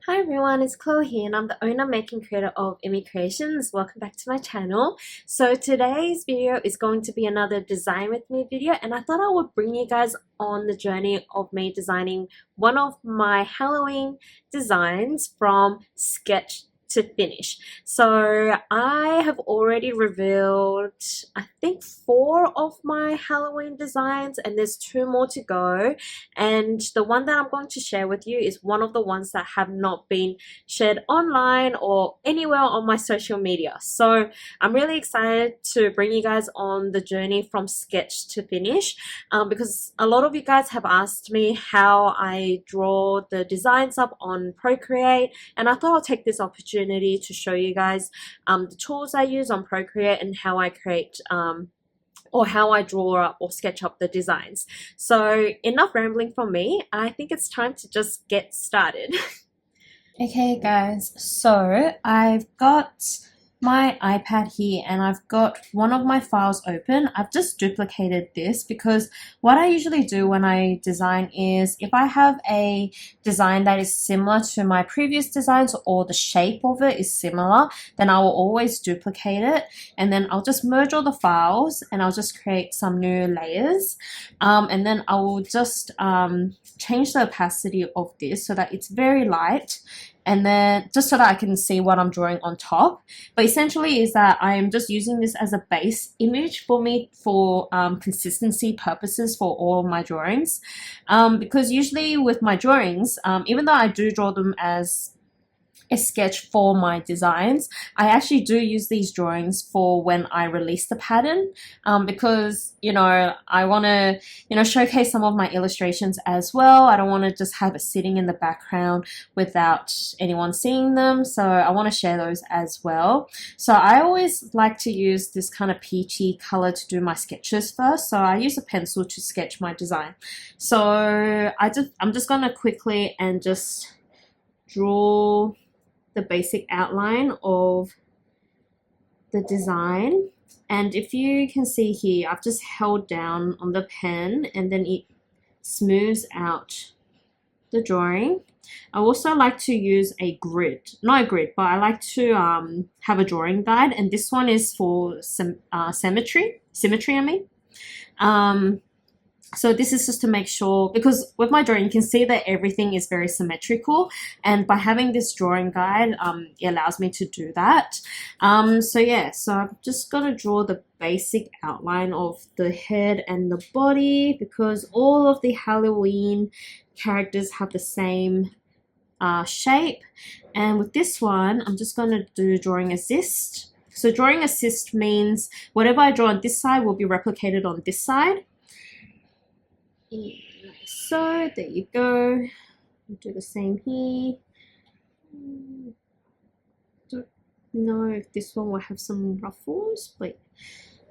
Hi everyone, it's Chloe here and I'm the owner, maker and creator of Emmy Creations. Welcome back to my channel. So today's video is going to be another design with me video, and I thought I would bring you guys on the journey of me designing one of my Halloween designs from sketch to finish. So I have already revealed I think 4 of my Halloween designs, and there's 2 more to go, and the one that I'm going to share with you is one of the ones that have not been shared online or anywhere on my social media. So I'm really excited to bring you guys on the journey from sketch to finish, because a lot of you guys have asked me how I draw the designs up on Procreate, and I thought I'll take this opportunity to show you guys the tools I use on Procreate and how I create or how I draw up or sketch up the designs. So enough rambling from me. I think it's time to just get started. Okay guys, so I've got my iPad here and I've got one of my files open. I've just duplicated this because what I usually do when I design is if I have a design that is similar to my previous designs or the shape of it is similar, then I will always duplicate it, and then I'll just merge all the files and I'll just create some new layers, and then I will just change the opacity of this so that it's very light, and then just so that I can see what I'm drawing on top. But essentially is that I'm just using this as a base image for me for consistency purposes for all my drawings, because usually with my drawings, even though I do draw them as a sketch for my designs, I actually do use these drawings for when I release the pattern, because I want to showcase some of my illustrations as well. I don't want to just have it sitting in the background without anyone seeing them, so I want to share those as well. So I always like to use this kind of peachy color to do my sketches first, so I use a pencil to sketch my design. So I'm just gonna quickly and just draw the basic outline of the design. And if you can see here, I've just held down on the pen and then it smooths out the drawing. I also like to use a grid, not a grid, but I like to have a drawing guide, and this one is for some symmetry I mean. So this is just to make sure, because with my drawing you can see that everything is very symmetrical, and by having this drawing guide it allows me to do that. So yeah, so I'm just gonna draw the basic outline of the head and the body, because all of the Halloween characters have the same shape. And with this one I'm just gonna do drawing assist. So drawing assist means whatever I draw on this side will be replicated on this side. So there you go. I'll do the same here. Don't know if this one will have some ruffles, but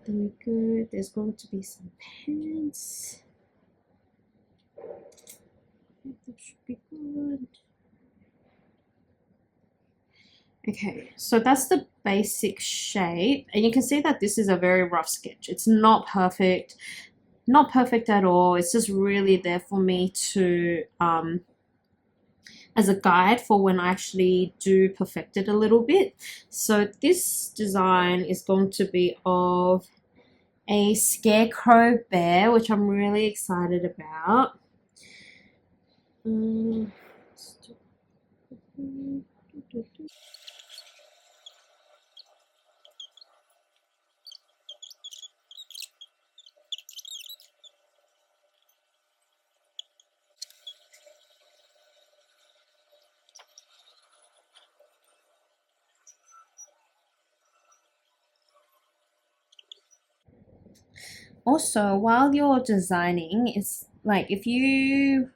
there we go. There's going to be some pants. That should be good. Okay, so that's the basic shape, and you can see that this is a very rough sketch. It's not perfect. Not perfect at all. It's just really there for me to as a guide for when I actually do perfect it a little bit. So this design is going to be of a scarecrow bear, which I'm really excited about. Also, while you're designing, it's like if you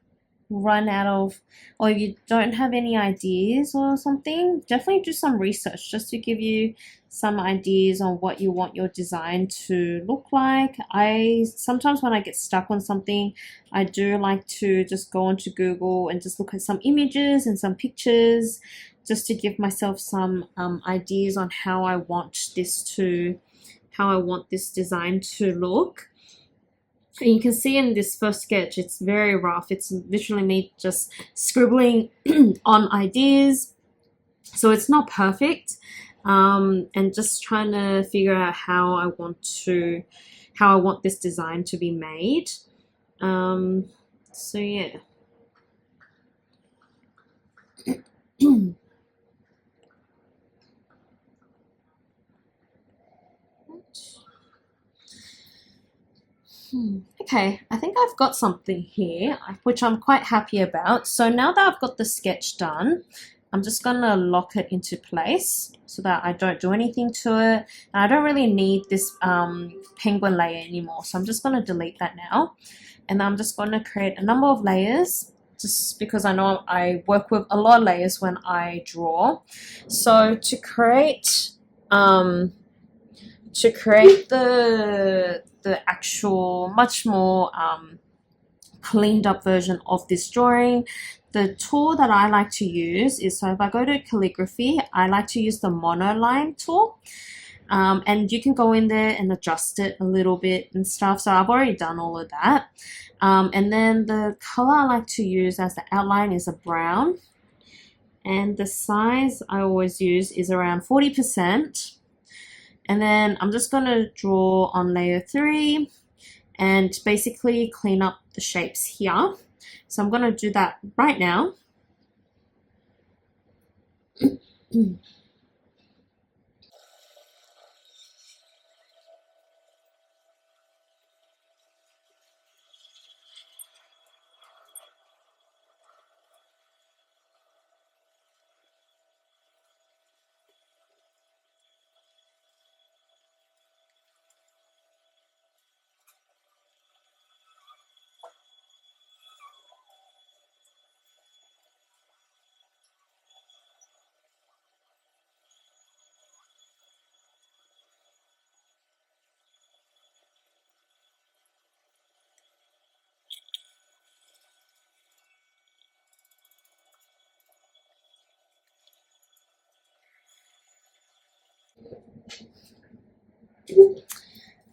run out of, or if you don't have any ideas or something, definitely do some research just to give you some ideas on what you want your design to look like. I sometimes, when I get stuck on something, I do like to just go onto Google and just look at some images and some pictures just to give myself some ideas on how I want this design to look. you can see in this first sketch, it's very rough. It's literally me just scribbling on ideas. So it's not perfect, and just trying to figure out how I want this design to be made. So yeah. Okay, I think I've got something here, which I'm quite happy about. So now that I've got the sketch done, I'm just gonna lock it into place so that I don't do anything to it. And I don't really need this penguin layer anymore, so I'm just gonna delete that now. And I'm just gonna create a number of layers, just because I know I work with a lot of layers when I draw. So to create the actual much more cleaned up version of this drawing, the tool that I like to use is, so if I go to calligraphy, I like to use the monoline tool. And you can go in there and adjust it a little bit and stuff. So I've already done all of that. And then the color I like to use as the outline is a brown. And the size I always use is around 40%. And then I'm just going to draw on layer 3 and basically clean up the shapes here. So I'm going to do that right now.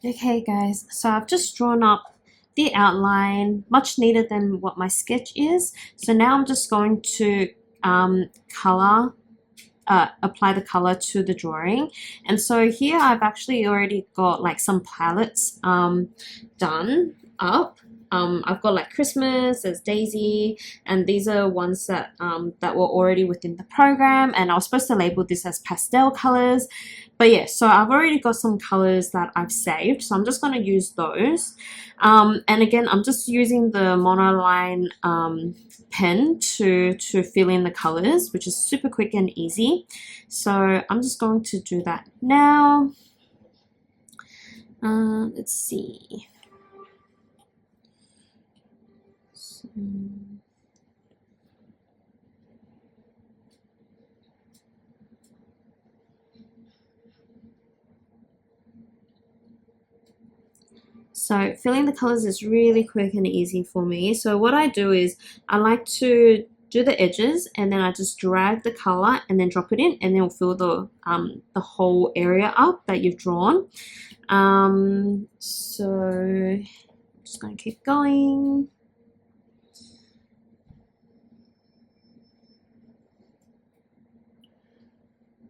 Okay guys, so I've just drawn up the outline, much neater than what my sketch is. So now I'm just going to apply the color to the drawing. And so here I've actually already got like some palettes done up. I've got like Christmas, there's Daisy, and these are ones that that were already within the program, and I was supposed to label this as pastel colors. But yeah, so I've already got some colors that I've saved, so I'm just going to use those. And again, I'm just using the monoline pen to fill in the colors, which is super quick and easy. So I'm just going to do that now. Let's see. So filling the colors is really quick and easy for me. So what I do is I like to do the edges, and then I just drag the color and then drop it in, and then it'll fill the whole area up that you've drawn. So I'm just going to keep going.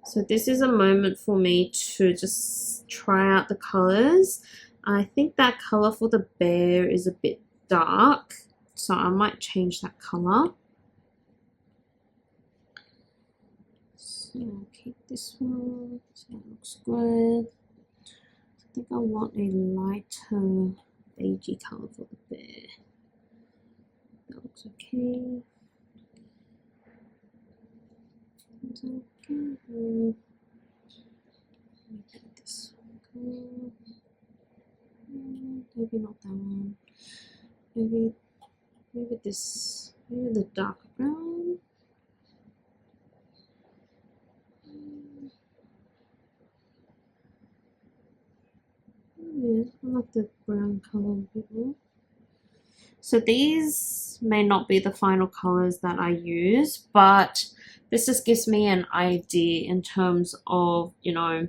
So this is a moment for me to just try out the colors. I think that color for the bear is a bit dark, so I might change that color. So I'll keep this one, so that looks good. I think I want a lighter beigey color for the bear. That looks okay. That's okay. This one. Maybe not that one. Maybe this. Maybe the dark brown. Yeah, I like the brown color a bit more. So these may not be the final colors that I use, but this just gives me an idea in terms of, you know,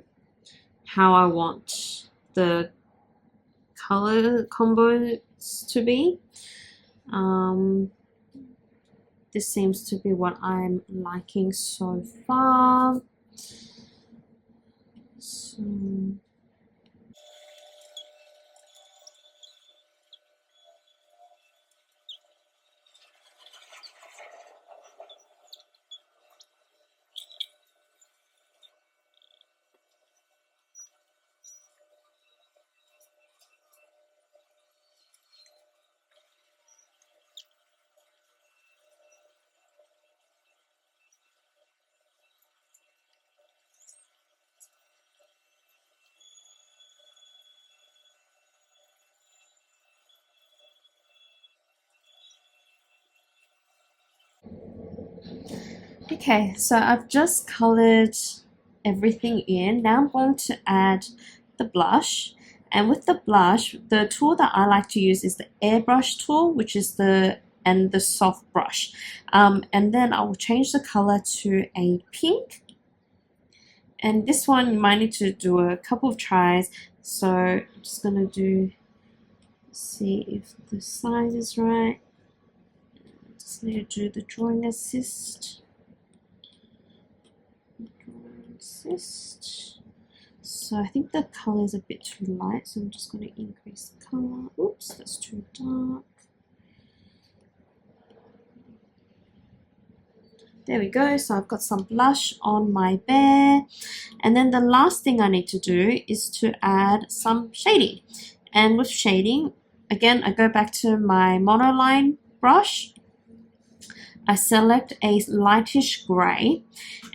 how I want the color combo to be. This seems to be what I'm liking so far. So okay, so I've just colored everything in. Now I'm going to add the blush. And with the blush, the tool that I like to use is the airbrush tool, which is the soft brush. And then I will change the color to a pink. And this one you might need to do a couple of tries. So I'm just gonna see if the size is right. Just need to do the drawing assist. So I think the color is a bit too light, so I'm just going to increase the color. Oops, that's too dark. There we go. So I've got some blush on my bear. And then the last thing I need to do is to add some shading. And with shading, again, I go back to my monoline brush. I select a lightish gray,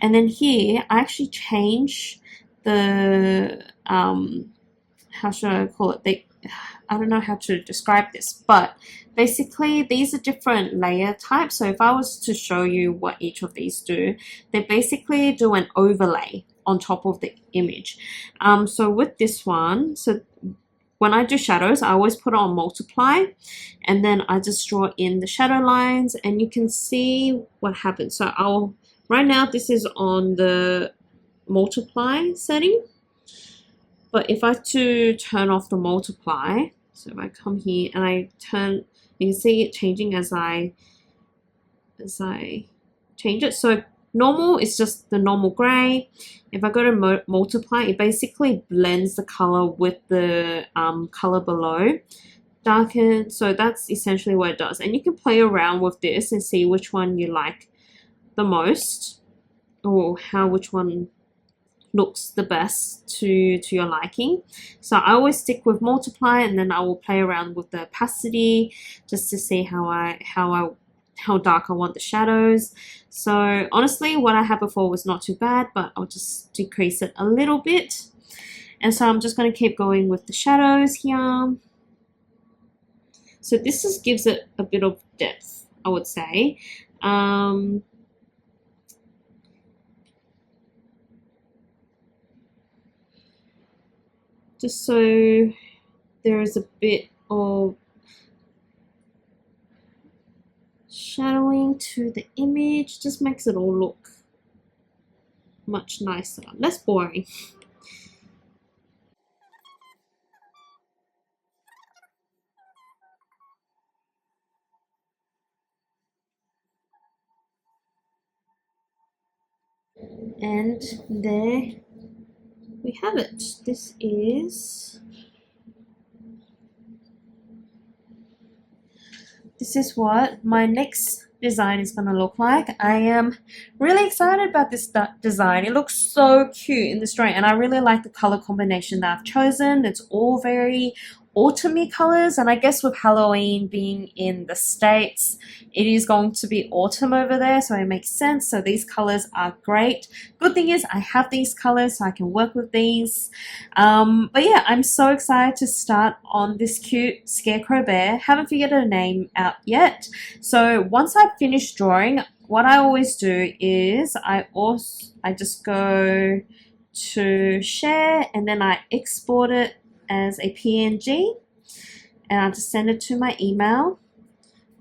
and then here I actually change the how should I call it? I don't know how to describe this, but basically these are different layer types. So if I was to show you what each of these do, they basically do an overlay on top of the image. So with this one, so when I do shadows, I always put it on multiply, and then I just draw in the shadow lines, and you can see what happens. So right now this is on the multiply setting, but if I to turn off the multiply, so if I come here and I turn, you can see it changing as I change it. So normal is just the normal gray. If I go to multiply, it basically blends the color with the color below. Darken, so that's essentially what it does. And you can play around with this and see which one you like the most, or which one looks the best to your liking. So I always stick with multiply, and then I will play around with the opacity just to see how dark I want the shadows. So honestly, what I had before was not too bad, but I'll just decrease it a little bit. And so I'm just going to keep going with the shadows here. So this just gives it a bit of depth, I would say. Just so there is a bit of shadowing to the image, just makes it all look much nicer, less boring. And there we have it. This is what my next design is going to look like. I am really excited about this design. It looks so cute in this drawing, and I really like the color combination that I've chosen. It's all very autumny colors, and I guess with Halloween being in the States, it is going to be autumn over there, so it makes sense. So these colors are great. Good thing is I have these colors, so I can work with these. But yeah, I'm so excited to start on this cute scarecrow bear. Haven't figured a name out yet. So once I've finished drawing, what I always do is I just go to share, and then I export it as a PNG, and I'll just send it to my email.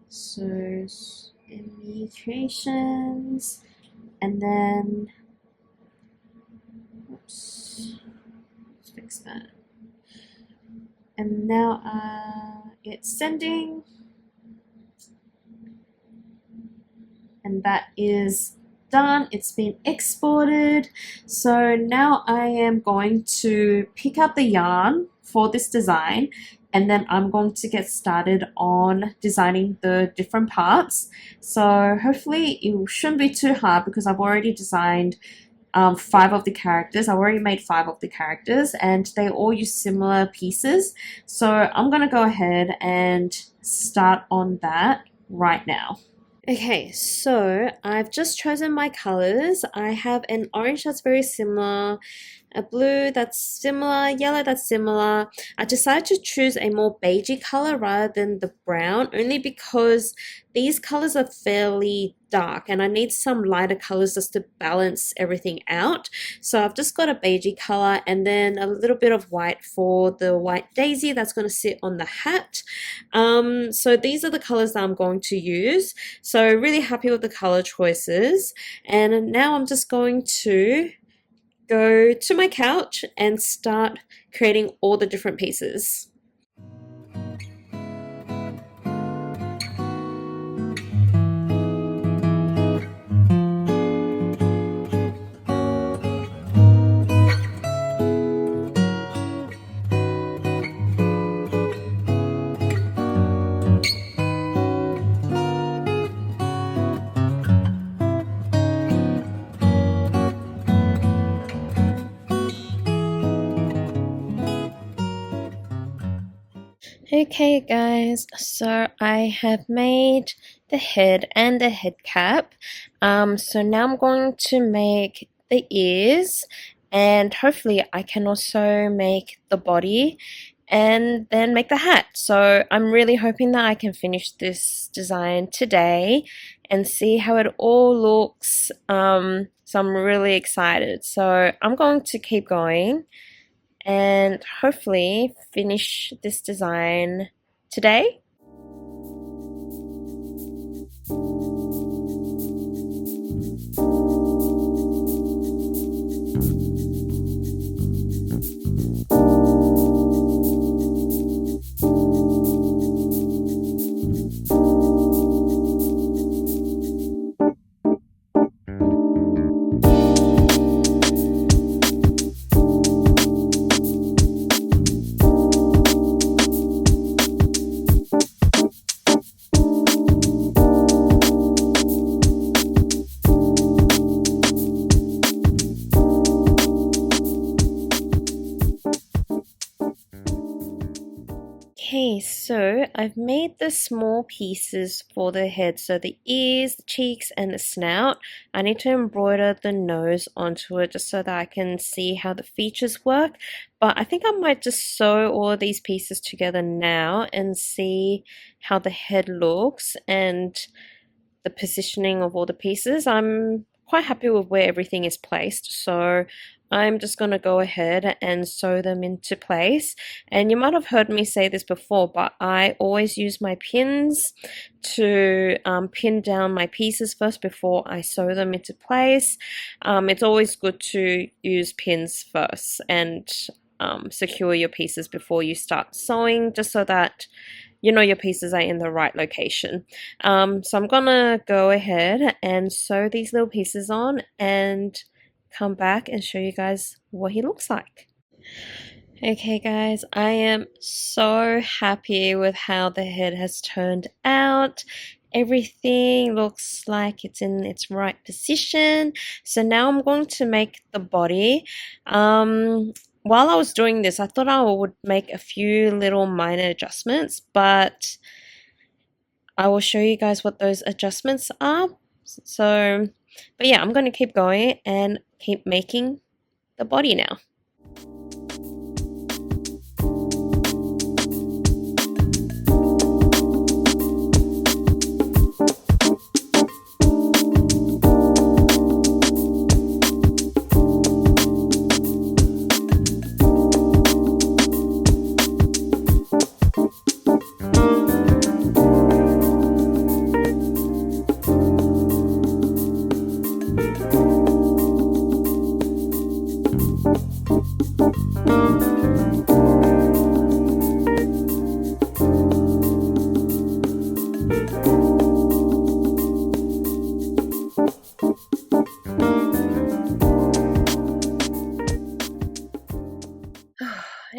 So ME Creations, and then oops, let's fix that. And now it's sending, and that is done. It's been exported. So now I am going to pick out the yarn for this design, and then I'm going to get started on designing the different parts. So hopefully it shouldn't be too hard because I've already designed 5 of the characters. I already made 5 of the characters and they all use similar pieces. So I'm gonna go ahead and start on that right now. Okay, so I've just chosen my colors. I have an orange that's very similar, a blue that's similar, yellow that's similar. I decided to choose a more beigey color rather than the brown, only because these colors are fairly dark and I need some lighter colors just to balance everything out. So I've just got a beigey color and then a little bit of white for the white daisy that's going to sit on the hat. So these are the colors that I'm going to use. So really happy with the color choices. And now I'm just going to go to my couch and start creating all the different pieces. Okay guys, so I have made the head and the head cap. So now I'm going to make the ears, and hopefully I can also make the body and then make the hat. So I'm really hoping that I can finish this design today and see how it all looks. So I'm really excited. So I'm going to keep going and hopefully finish this design today. Okay, so I've made the small pieces for the head, so the ears, the cheeks, and the snout. I need to embroider the nose onto it just so that I can see how the features work. But I think I might just sew all of these pieces together now and see how the head looks and the positioning of all the pieces. I'm quite happy with where everything is placed, so I'm just going to go ahead and sew them into place. And you might have heard me say this before, but I always use my pins to pin down my pieces first before I sew them into place. It's always good to use pins first and secure your pieces before you start sewing, just so that you know your pieces are in the right location. So I'm gonna go ahead and sew these little pieces on and come back and show you guys what he looks like. Okay guys, I am so happy with how the head has turned out. Everything looks like it's in its right position. So now I'm going to make the body. While I was doing this, I thought I would make a few little minor adjustments, but I will show you guys what those adjustments are. So, but yeah, I'm going to keep going and keep making the body now.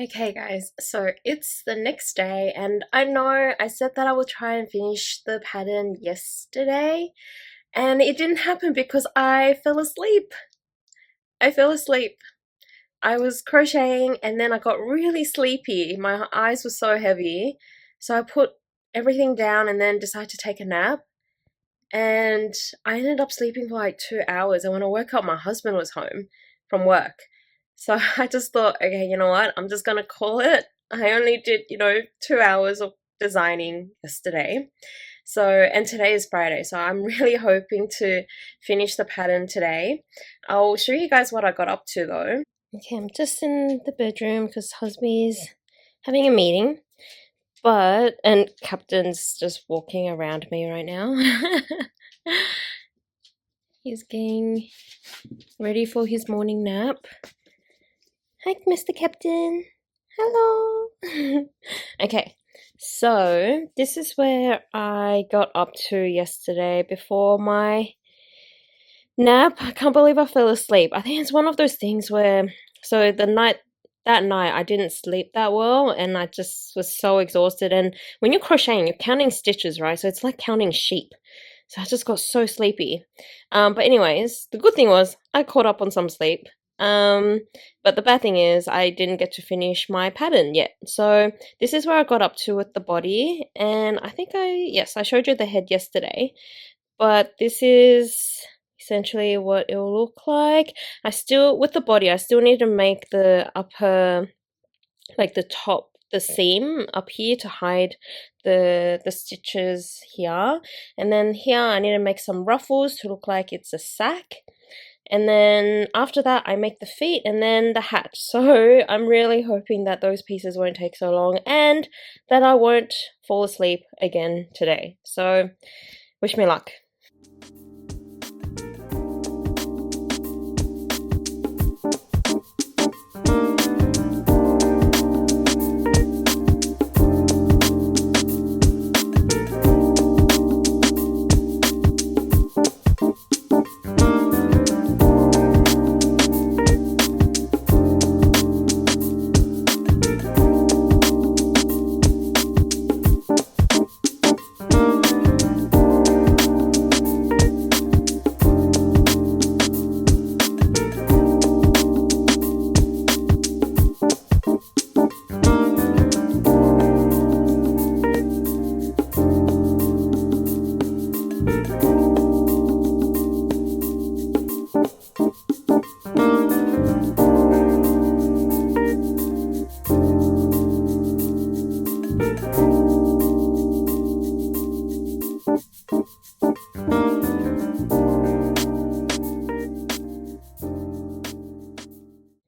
Okay guys, so it's the next day and I know I said that I would try and finish the pattern yesterday and it didn't happen because I fell asleep. I was crocheting and then I got really sleepy. My eyes were so heavy. So I put everything down and then decided to take a nap. And I ended up sleeping for like 2 hours. And when I woke up, my husband was home from work. So I just thought, okay, you know what? I'm just going to call it. I only did, 2 hours of designing yesterday. So, and today is Friday. So I'm really hoping to finish the pattern today. I'll show you guys what I got up to though. Okay, I'm just in the bedroom because husband's having a meeting. And Captain's just walking around me right now. He's getting ready for his morning nap. Hi, Mr. Captain. Hello. Okay, so this is where I got up to yesterday before my nap. I can't believe I fell asleep. I think it's one of those things where, so that night I didn't sleep that well and I just was so exhausted. And when you're crocheting, you're counting stitches, right? So it's like counting sheep. So I just got so sleepy. But anyways, the good thing was I caught up on some sleep. But the bad thing is I didn't get to finish my pattern yet. So this is where I got up to with the body. And I think I showed you the head yesterday. But this is essentially what it will look like. With the body, I still need to make the upper, like the top, the seam up here to hide the stitches here. And then here I need to make some ruffles to look like it's a sack. And then after that I make the feet and then the hat. So I'm really hoping that those pieces won't take so long and that I won't fall asleep again today. So wish me luck.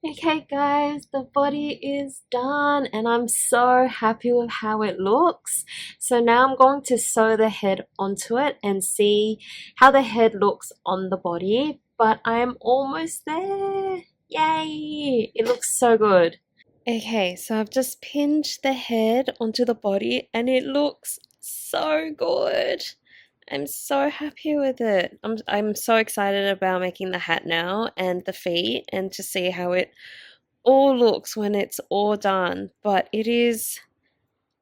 Okay guys, the body is done and I'm so happy with how it looks. So now I'm going to sew the head onto it and see how the head looks on the body. But I am almost there. Yay! It looks so good. Okay, so I've just pinned the head onto the body and it looks so good. I'm so happy with it. I'm so excited about making the hat now and the feet and to see how it all looks when it's all done. But it is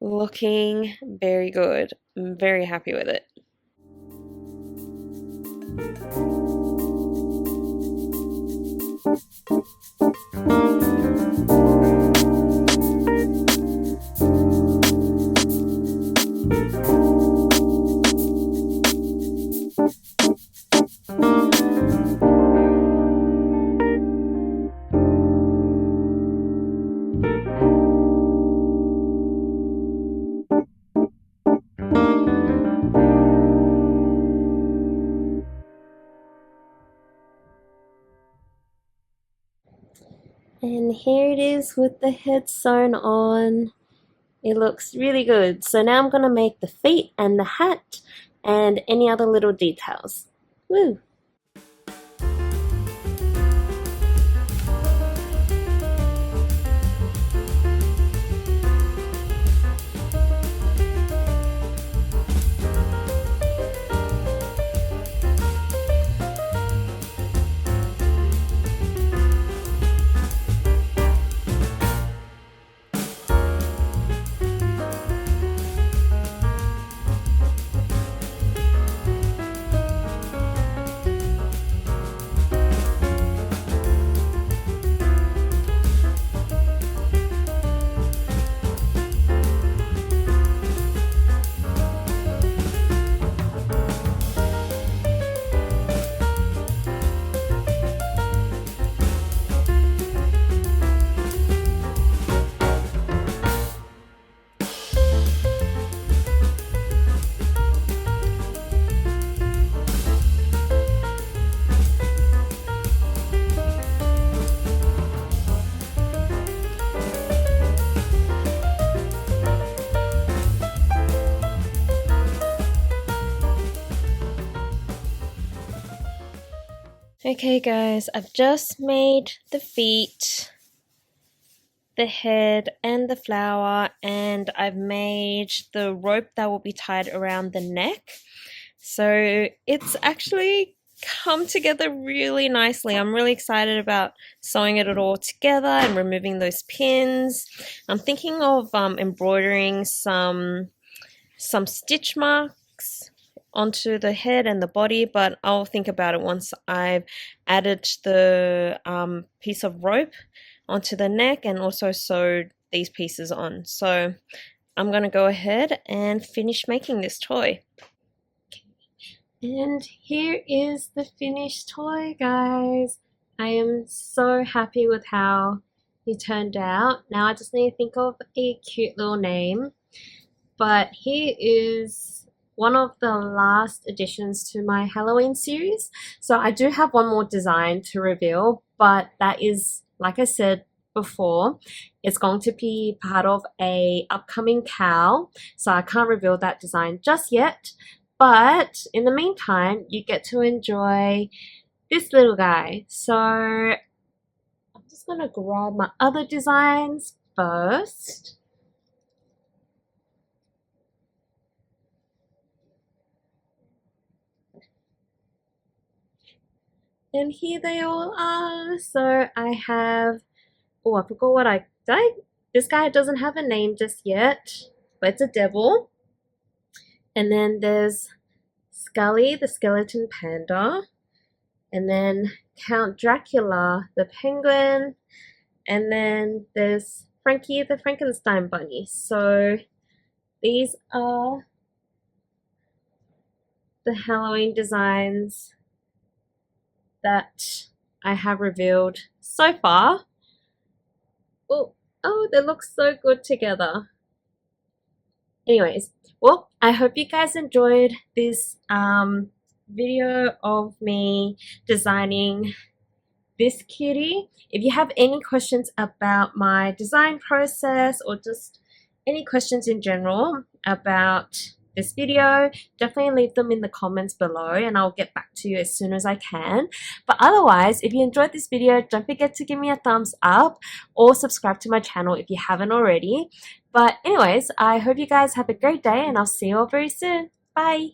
looking very good. I'm very happy with it. And here it is with the head sewn on. It looks really good. So now I'm going to make the feet and the hat and any other little details. Woo! Okay guys, I've just made the feet, the head and the flower, and I've made the rope that will be tied around the neck. So it's actually come together really nicely. I'm really excited about sewing it all together and removing those pins. I'm thinking of embroidering some stitch marks onto the head and the body, but I'll think about it once I've added the piece of rope onto the neck and also sewed these pieces on. So I'm going to go ahead and finish making this toy. And here is the finished toy, guys. I am so happy with how it turned out. Now I just need to think of a cute little name. But here is one of the last additions to my Halloween series. So I do have one more design to reveal, but that is, like I said before, it's going to be part of a upcoming cowl. So I can't reveal that design just yet. But in the meantime, you get to enjoy this little guy. So I'm just going to grab my other designs first. And here they all are. So I have, oh, I forgot what this guy doesn't have a name just yet, but it's a devil. And then there's Scully, the skeleton panda. And then Count Dracula, the penguin. And then there's Frankie, the Frankenstein bunny. So these are the Halloween designs that I have revealed so far. Oh, they look so good together. Anyways, well, I hope you guys enjoyed this video of me designing this kitty. If you have any questions about my design process or just any questions in general about this video, definitely leave them in the comments below and I'll get back to you as soon as I can. But otherwise, if you enjoyed this video, don't forget to give me a thumbs up or subscribe to my channel if you haven't already. But anyways, I hope you guys have a great day and I'll see you all very soon. Bye!